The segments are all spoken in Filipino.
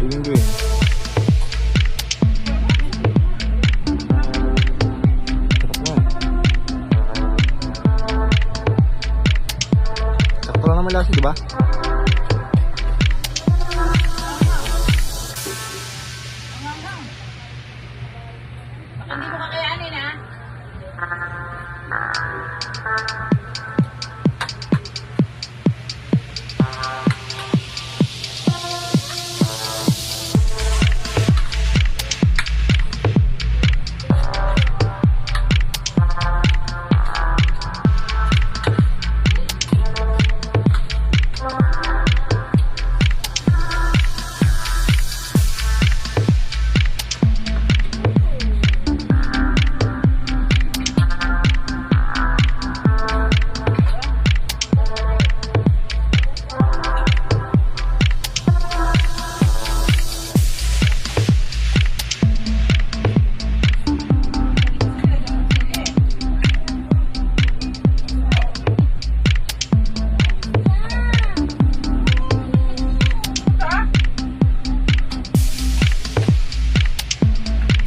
Green green. Sarap nga. Sakto lang naman lasa, di ba? Hindi mo kakayanin, ha?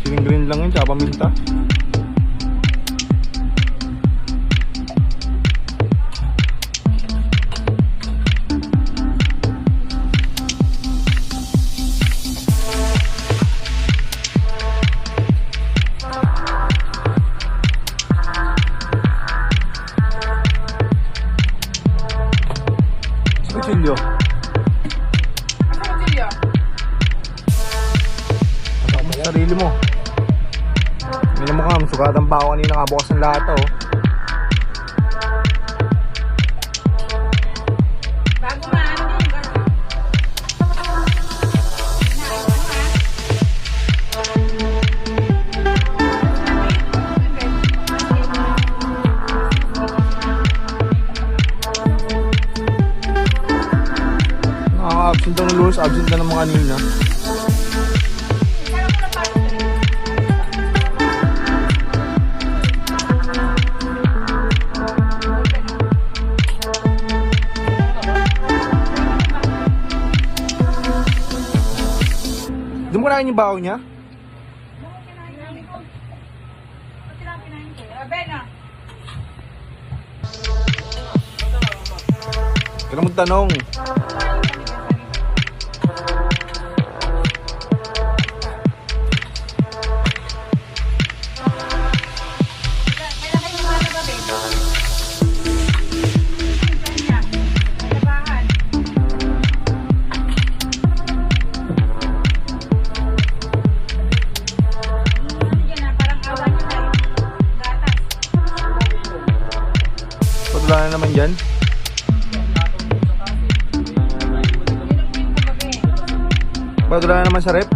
Green green lang yun, tsaka paminta. Kutsilyo. Ano ko sila? Ano mo sa sarili mo? Hindi mo ka, sugatan pa ako kanina kabukas ng lahat, oh. Bago maano din, gano'n. Nakaka-absent daw ng Lewis, absent na naman kanina. Di mo kinain yung baho niya? Kaya na magtanong. Wala na naman dyan. Ba't wala na naman sa rep?